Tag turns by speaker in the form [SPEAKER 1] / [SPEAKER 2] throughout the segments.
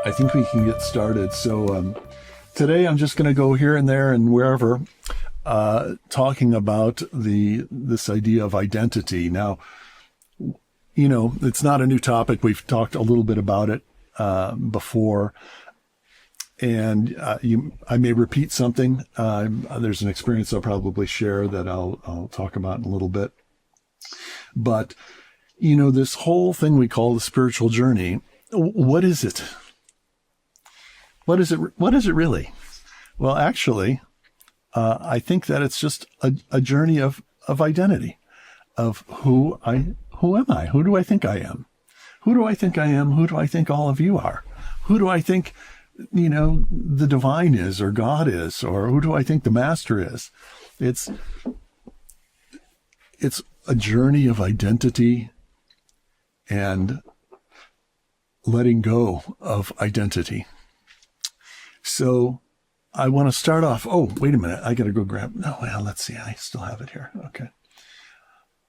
[SPEAKER 1] I think we can get started. So today I'm just going to go here and there and wherever, talking about this idea of identity. Now, you know, it's not a new topic. We've talked a little bit about it before, and I may repeat something. There's an experience I'll probably share that I'll talk about in a little bit. But, you know, this whole thing we call the spiritual journey, what is it? What is it really? Well, actually, I think that it's just a journey of identity, of who am I? Who do I think I am? Who do I think I am? Who do I think all of you are? Who do I think, you know, the divine is, or God is, or who do I think the master is? It's a journey of identity and letting go of identity. So I want to start off. Oh, wait a minute. I got to go grab. No, well, let's see. I still have it here. Okay.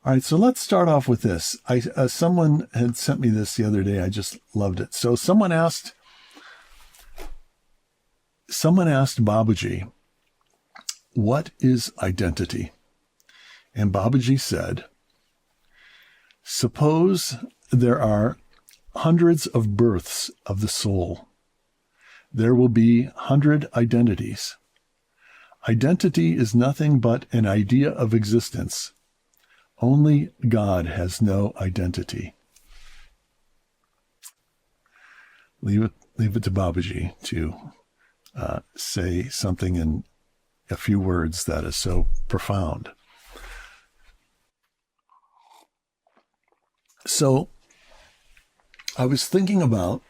[SPEAKER 1] All right. So let's start off with this. Someone had sent me this the other day. I just loved it. So someone asked Babaji, what is identity? And Babaji said, suppose there are hundreds of births of the soul. There will be 100 identities. Identity is nothing but an idea of existence. Only God has no identity. Leave it to Babaji to say something in a few words that is so profound. So I was thinking about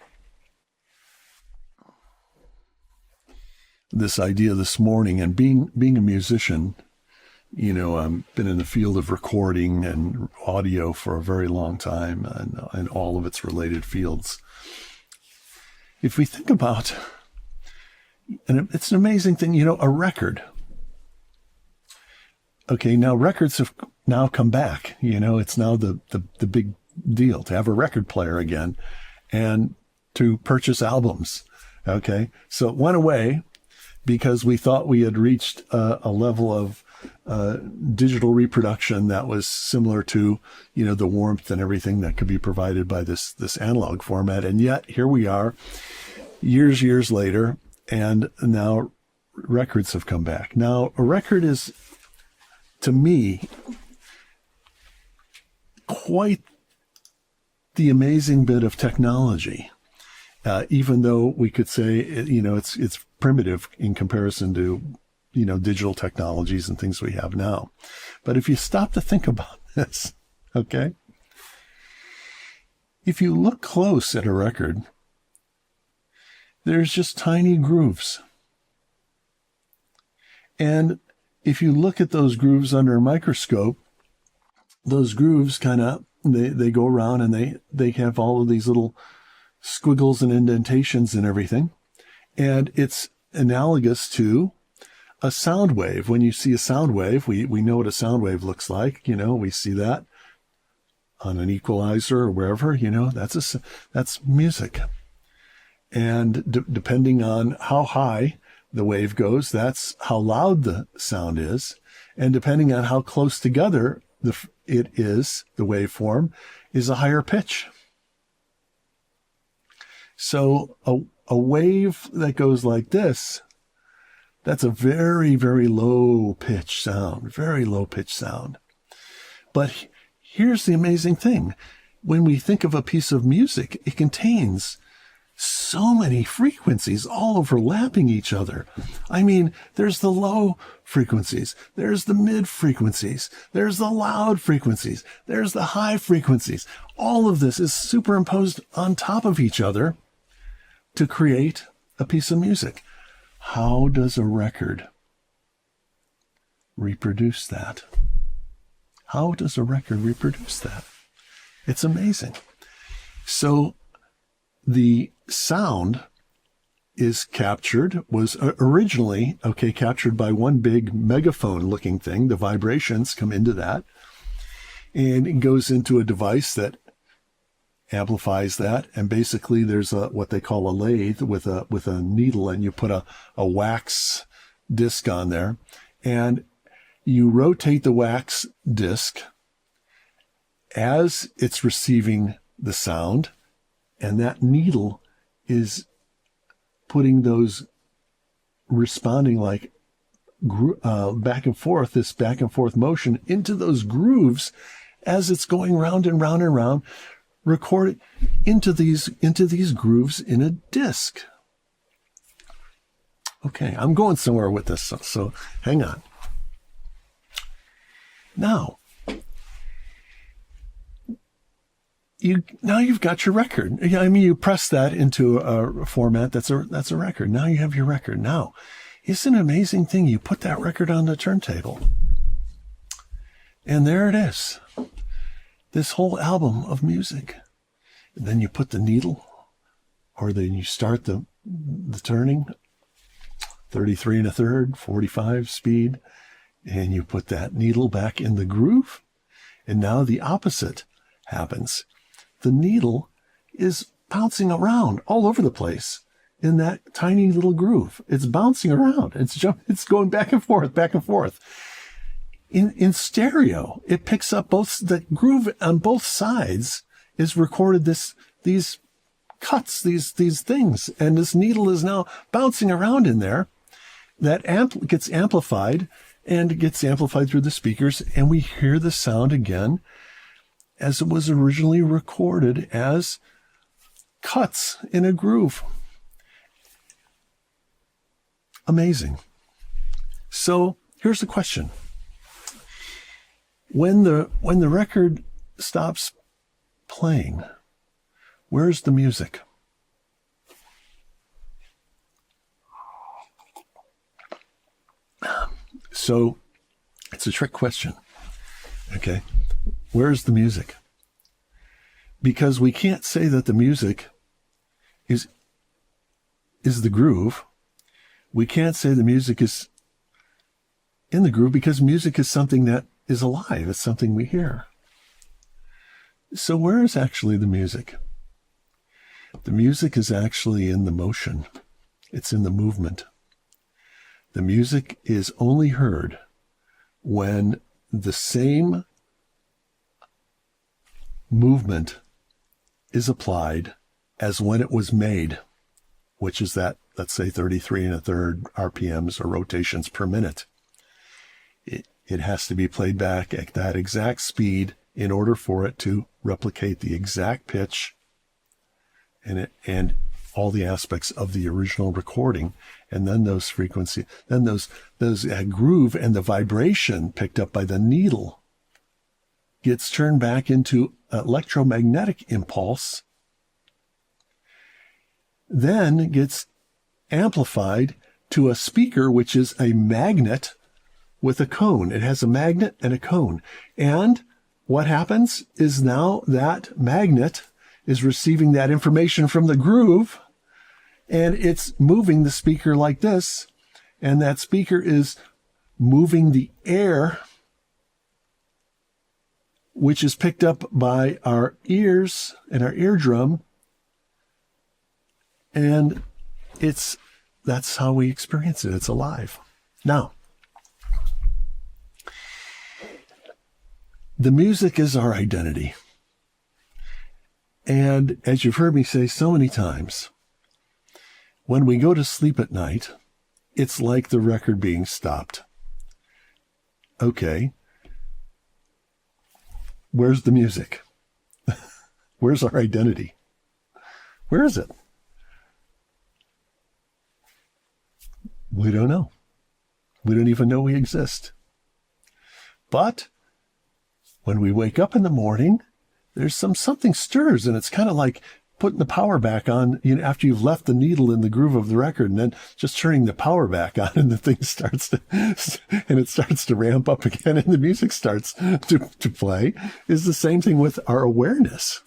[SPEAKER 1] this idea this morning, and being a musician, you know, I've been in the field of recording and audio for a very long time, and all of its related fields. If we think about, and it's an amazing thing, you know, a record. Okay, now records have now come back. You know, it's now the big deal to have a record player again and to purchase albums. Okay, so it went away because we thought we had reached a level of digital reproduction that was similar to, you know, the warmth and everything that could be provided by this analog format. And yet here we are years later, and now records have come back. Now, a record is, to me, quite the amazing bit of technology. Even though we could say, you know, it's primitive in comparison to, you know, digital technologies and things we have now. But if you stop to think about this, okay, if you look close at a record, there's just tiny grooves. And if you look at those grooves under a microscope, those grooves kind of, they go around and they have all of these little squiggles and indentations and everything. And it's analogous to a sound wave. When you see a sound wave, we know what a sound wave looks like. You know, we see that on an equalizer or wherever, you know, that's music. And depending on how high the wave goes, that's how loud the sound is. And depending on how close together the waveform is, a higher pitch. So a wave that goes like this, that's a very, very low pitch sound, very low pitch sound. But here's the amazing thing. When we think of a piece of music, it contains so many frequencies all overlapping each other. I mean, there's the low frequencies, there's the mid frequencies, there's the loud frequencies, there's the high frequencies. All of this is superimposed on top of each other to create a piece of music. How does a record reproduce that? How does a record reproduce that? It's amazing. So the sound was originally, captured by one big megaphone looking thing. The vibrations come into that, and it goes into a device that amplifies that. And basically there's what they call a lathe with a needle, and you put a wax disc on there, and you rotate the wax disc as it's receiving the sound, and that needle is putting those responding like back and forth, this back and forth motion into those grooves as it's going round and round and round, recorded into these grooves in a disc. Okay, I'm going somewhere with this, so hang on. Now, you've got your record. I mean, you press that into a format that's a record. Now you have your record. Now, it's an amazing thing. You put that record on the turntable, and there it is. This whole album of music. And then you put the needle, or then you start the turning, 33 1/3, 45 speed, and you put that needle back in the groove. And now the opposite happens. The needle is bouncing around all over the place in that tiny little groove. It's bouncing around. It's going back and forth, back and forth. In stereo, it picks up both the groove on both sides is recorded these cuts, these things, and this needle is now bouncing around in there. That gets amplified and gets amplified through the speakers, and we hear the sound again as it was originally recorded as cuts in a groove. Amazing. So here's the question. When the record stops playing, where's the music? So it's a trick question. Okay. Where's the music? Because we can't say that the music is the groove. We can't say the music is in the groove because music is something that is alive. It's something we hear. So where is actually the music? The music is actually in the motion. It's in the movement. The music is only heard when the same movement is applied as when it was made, which is that, let's say, 33 1/3 RPMs or rotations per minute. It has to be played back at that exact speed in order for it to replicate the exact pitch and all the aspects of the original recording. And then those frequency, then those groove and the vibration picked up by the needle gets turned back into electromagnetic impulse, then gets amplified to a speaker, which is a magnet with a cone. It has a magnet and a cone. And what happens is now that magnet is receiving that information from the groove, and it's moving the speaker like this, and that speaker is moving the air, which is picked up by our ears and our eardrum, and that's how we experience it. It's alive. Now, the music is our identity. And as you've heard me say so many times, when we go to sleep at night, it's like the record being stopped. Okay. Where's the music? Where's our identity? Where is it? We don't know. We don't even know we exist. But when we wake up in the morning, there's something stirs, and it's kind of like putting the power back on, after you've left the needle in the groove of the record, and then just turning the power back on, and the thing starts to ramp up again, and the music starts to play. Is the same thing with our awareness.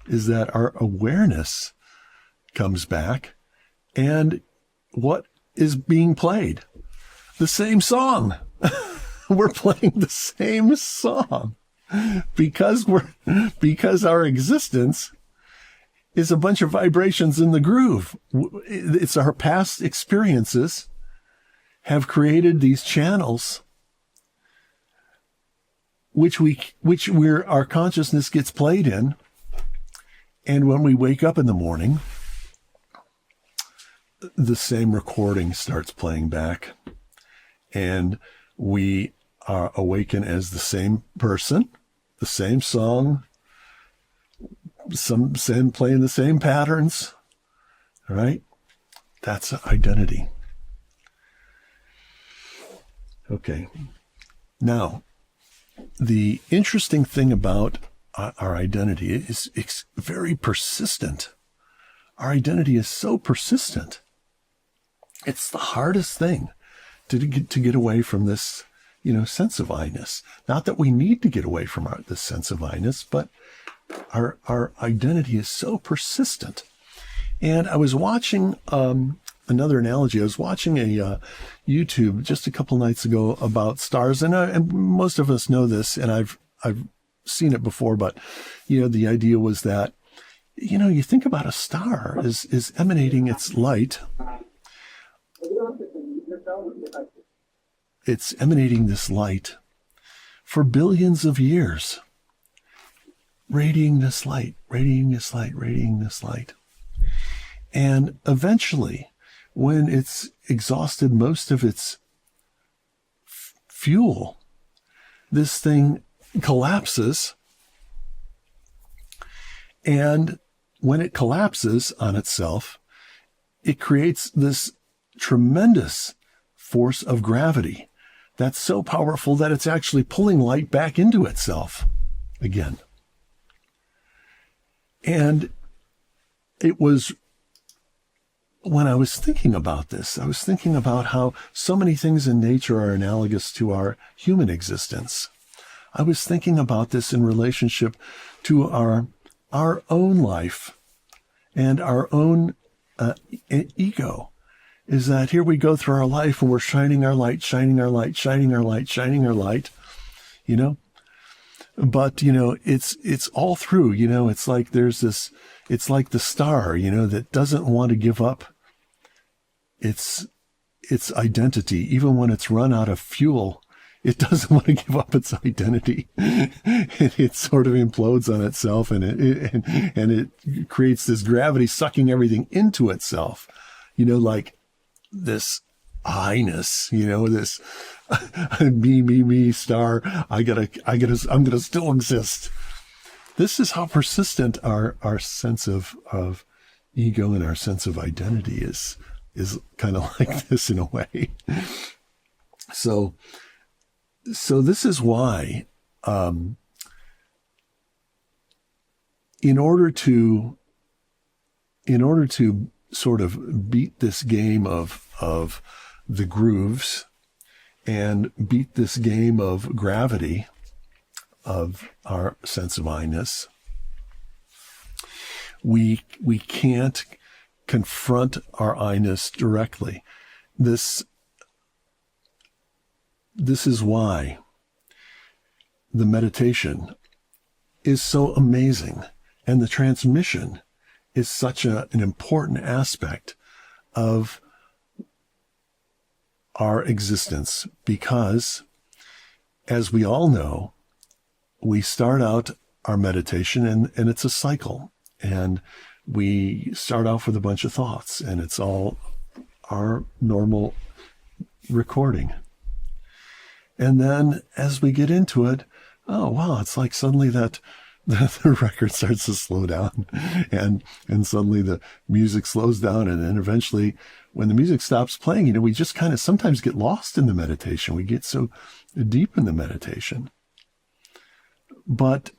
[SPEAKER 1] Is that our awareness comes back, and what is being played? The same song. We're playing the same song. because our existence is a bunch of vibrations in the groove. It's our past experiences have created these channels which our consciousness gets played in. And when we wake up in the morning, the same recording starts playing back, and we are awaken as the same person, the same song, playing the same patterns. All right? That's identity. Okay. Now, the interesting thing about our identity is it's very persistent. Our identity is so persistent. It's the hardest thing to get away from this, sense of I-ness. Not that we need to get away from this sense of I-ness, but our identity is so persistent. And I was watching another analogy. I was watching a YouTube just a couple nights ago about stars, and most of us know this, and I've seen it before. But the idea was that you think about a star is emanating its light. It's emanating this light for billions of years, radiating this light, radiating this light, radiating this light. And eventually, when it's exhausted most of its fuel, this thing collapses. And when it collapses on itself, it creates this tremendous force of gravity that's so powerful that it's actually pulling light back into itself again. And it was when I was thinking about this, I was thinking about how so many things in nature are analogous to our human existence. I was thinking about this in relationship to our own life and our own ego. Is that here we go through our life and we're shining our light, shining our light, shining our light, shining our light, But, it's all through, it's like there's this, it's like the star, that doesn't want to give up its identity. Even when it's run out of fuel, it doesn't want to give up its identity. It sort of implodes on itself, and it creates this gravity sucking everything into itself, like this I-ness, this me star. I'm gonna still exist. This is how persistent our sense of ego and our sense of identity is kind of like this in a way. So this is why, in order to sort of beat this game of the grooves and beat this game of gravity of our sense of I-ness, we can't confront our I-ness directly. This is why the meditation is so amazing, and the transmission is such an important aspect of our existence, because, as we all know, we start out our meditation and it's a cycle, and we start off with a bunch of thoughts, and it's all our normal recording. And then as we get into it, oh wow, it's like suddenly that the record starts to slow down, and suddenly the music slows down, and then eventually when the music stops playing, we just kind of sometimes get lost in the meditation. We get so deep in the meditation. But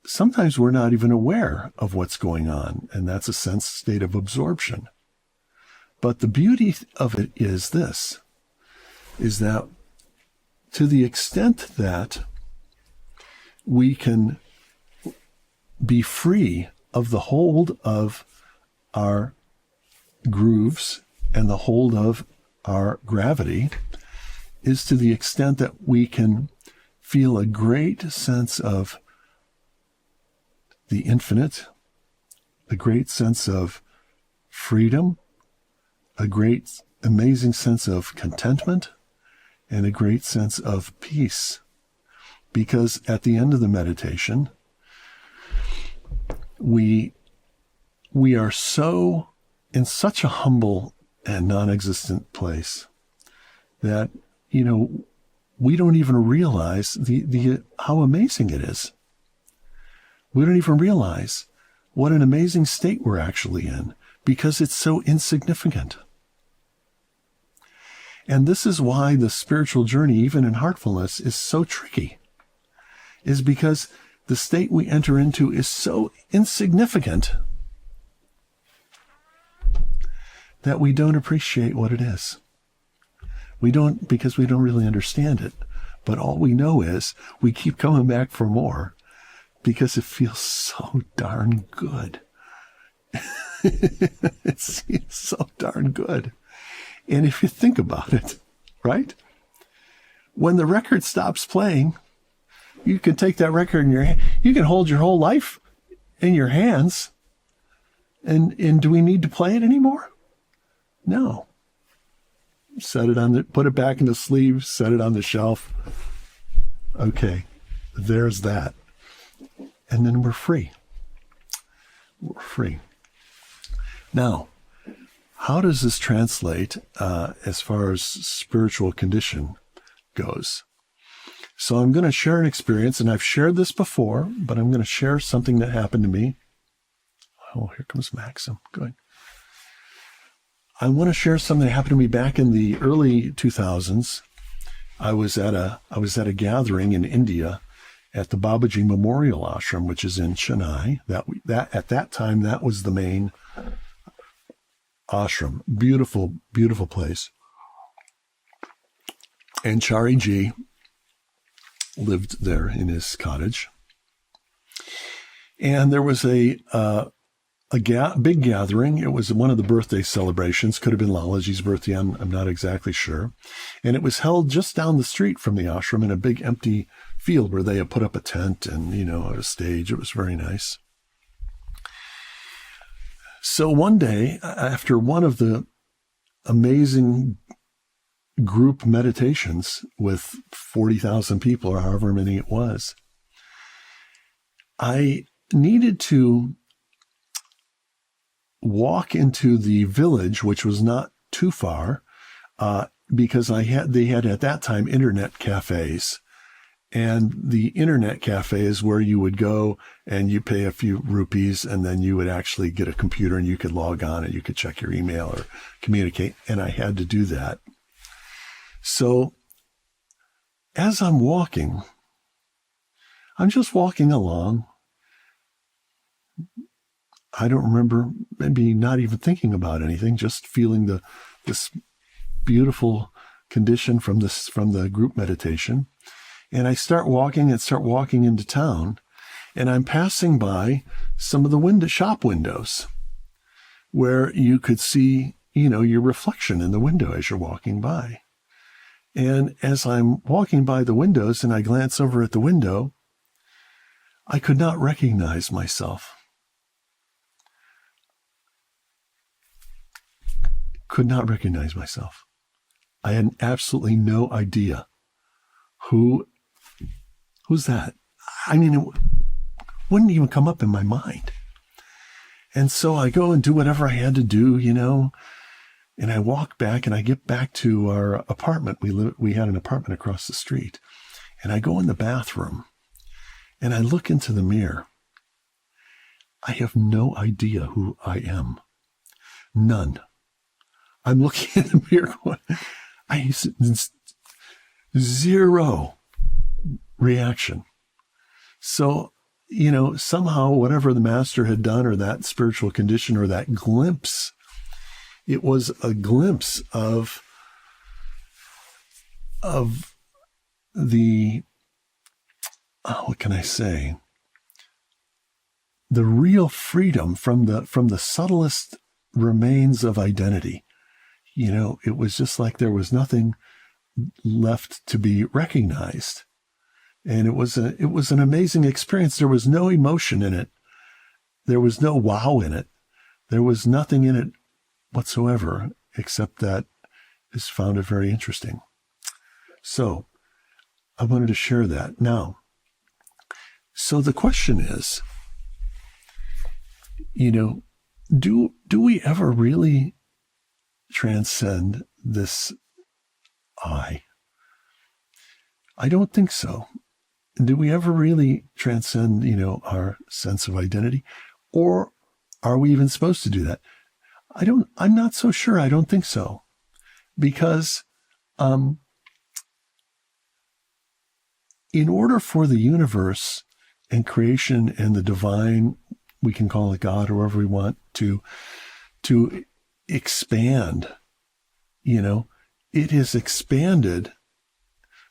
[SPEAKER 1] sometimes we're not even aware of what's going on, and that's a state of absorption. But the beauty of it is this, is that to the extent that we can be free of the hold of our grooves and the hold of our gravity, is to the extent that we can feel a great sense of the infinite, a great sense of freedom, a great, amazing sense of contentment, and a great sense of peace. Because at the end of the meditation, we are so in such a humble and non-existent place that, we don't even realize the how amazing it is. We don't even realize what an amazing state we're actually in because it's so insignificant. And this is why the spiritual journey, even in heartfulness, is so tricky, is because the state we enter into is so insignificant that we don't appreciate what it is. Because we don't really understand it. But all we know is we keep coming back for more because it feels so darn good. It's so darn good. And if you think about it, right? When the record stops playing, you can take that record in your hand. You can hold your whole life in your hands. And do we need to play it anymore? No. Put it back in the sleeve, set it on the shelf. Okay, there's that. And then we're free. We're free. Now, how does this translate as far as spiritual condition goes? So I'm going to share an experience, and I've shared this before, but I'm going to share something that happened to me. Oh, here comes Maxim. Good. I want to share something that happened to me back in the early 2000s. I was at a gathering in India at the Babaji Memorial Ashram, which is in Chennai. That at that time, that was the main ashram. Beautiful, beautiful place. And Chariji lived there in his cottage. And there was a big gathering. It was one of the birthday celebrations. Could have been Lalaji's birthday. I'm not exactly sure. And it was held just down the street from the ashram in a big empty field where they had put up a tent and, a stage. It was very nice. So one day, after one of the amazing group meditations with 40,000 people or however many it was, I needed to walk into the village, which was not too far, because they had at that time internet cafes. And the internet cafe is where you would go and you pay a few rupees and then you would actually get a computer and you could log on and you could check your email or communicate. And I had to do that. So as I'm walking, I'm just walking along. I don't remember, maybe not even thinking about anything, just feeling this beautiful condition from the group meditation. And I start walking into town, and I'm passing by some of the shop windows where you could see, your reflection in the window as you're walking by. And as I'm walking by the windows and I glance over at the window, I could not recognize myself. Could not recognize myself. I had absolutely no idea who's that? I mean, it wouldn't even come up in my mind. And so I go and do whatever I had to do, and I walk back and I get back to our apartment. We had an apartment across the street, and I go in the bathroom and I look into the mirror. I have no idea who I am. None. I'm looking in the mirror going, zero reaction. So, somehow whatever the master had done or that spiritual condition or that glimpse, it was a glimpse of the, what can I say? The real freedom from the subtlest remains of identity. It was just like there was nothing left to be recognized. And it was an amazing experience. There was no emotion in it. There was no wow in it. There was nothing in it whatsoever, except that I just found it very interesting. So I wanted to share that. Now, so the question is, do we ever really transcend this I? I don't think so. Do we ever really transcend, our sense of identity? Or are we even supposed to do that? I'm not so sure. I don't think so. Because in order for the universe and creation and the divine, we can call it God or whatever we want, to expand, it has expanded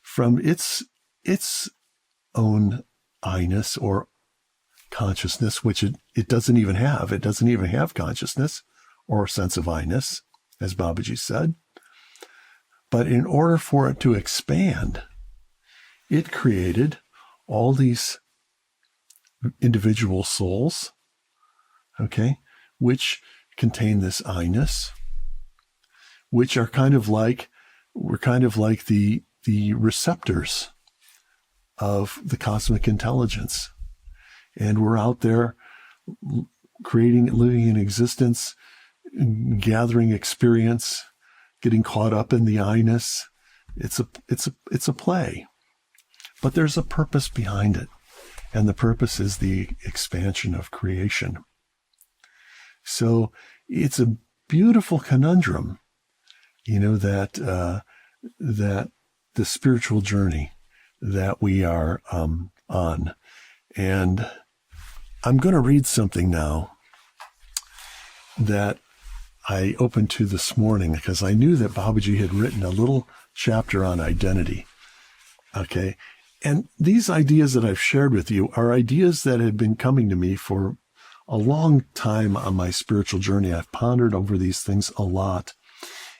[SPEAKER 1] from its own I-ness or consciousness, which it doesn't even have. It doesn't even have consciousness or sense of I-ness, as Babaji said. But in order for it to expand, it created all these individual souls, okay, which contain this I-ness, which are we're kind of like the receptors of the cosmic intelligence. And we're out there living in existence, gathering experience, getting caught up in the I-ness. It's a play, but there's a purpose behind it. And the purpose is the expansion of creation. So it's a beautiful conundrum, that the spiritual journey that we are on. And I'm going to read something now that I opened to this morning because I knew that Babaji had written a little chapter on identity. Okay. And these ideas that I've shared with you are ideas that have been coming to me for a long time on my spiritual journey. I've pondered over these things a lot.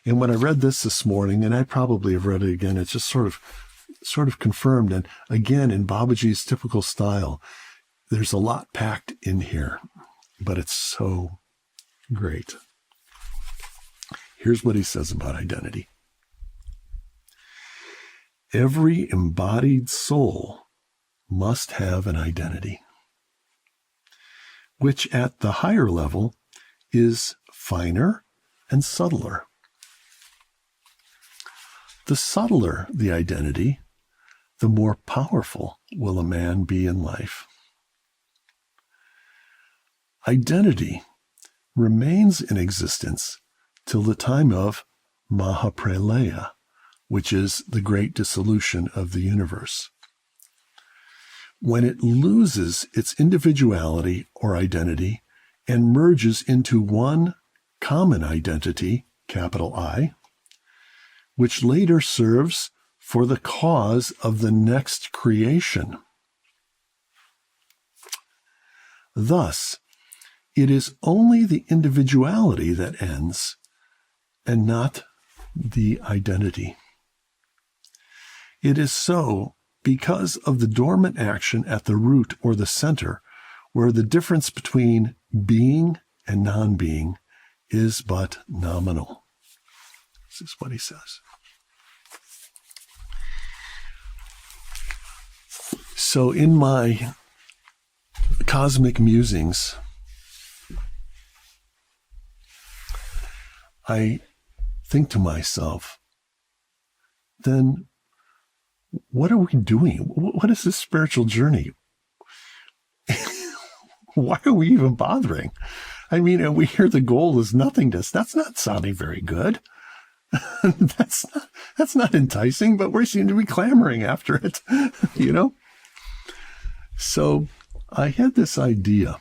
[SPEAKER 1] And when I read this morning, and I probably have read it again, it's just sort of confirmed. And again, in Babaji's typical style, there's a lot packed in here, but it's so great. Here's what he says about identity. Every embodied soul must have an identity, which at the higher level is finer and subtler. The subtler the identity, the more powerful will a man be in life. Identity remains in existence till the time of Mahapralaya, which is the great dissolution of the universe. When it loses its individuality or identity and merges into one common identity, capital I, which later serves for the cause of the next creation. Thus, it is only the individuality that ends and not the identity. It is so because of the dormant action at the root or the center, where the difference between being and non-being is but nominal. This is what he says. So in my cosmic musings, I think to myself, then what are we doing? What is this spiritual journey? Why are we even bothering? I mean, and we hear the goal is nothingness. That's not sounding very good. That's not enticing, but we seem to be clamoring after it, So I had this idea,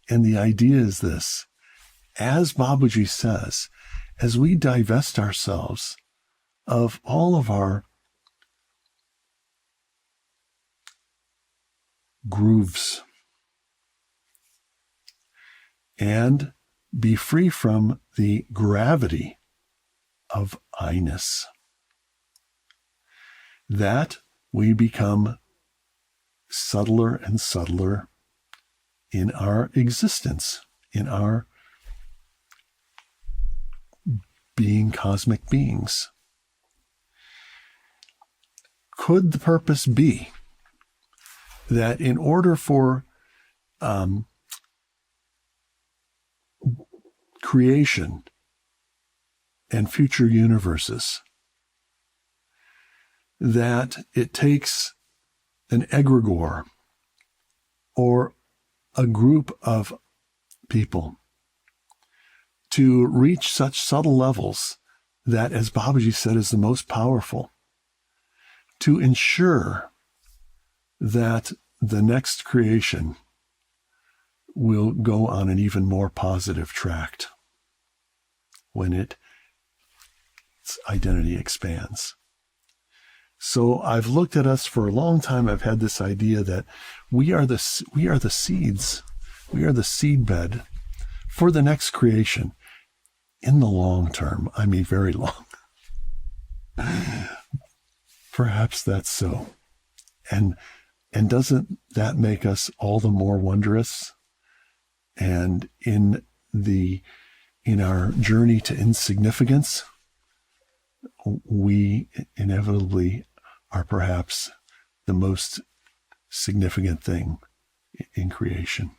[SPEAKER 1] and the idea is this. As Babaji says, as we divest ourselves of all of our grooves and be free from the gravity of I-ness, that we become subtler and subtler in our existence, in our being cosmic beings. Could the purpose be that in order for creation and future universes, that it takes an egregore or a group of people to reach such subtle levels that, as Babaji said, is the most powerful, to ensure that the next creation will go on an even more positive track when its identity expands. So I've looked at us for a long time. I've had this idea that we are the seeds. We are the seedbed for the next creation in the long term. I mean, very long. Perhaps that's so. And doesn't that make us all the more wondrous? And in our journey to insignificance, we inevitably are perhaps the most significant thing in creation.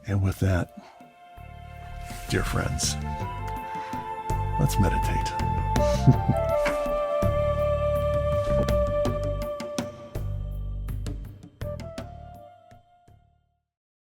[SPEAKER 1] And with that, dear friends, let's meditate.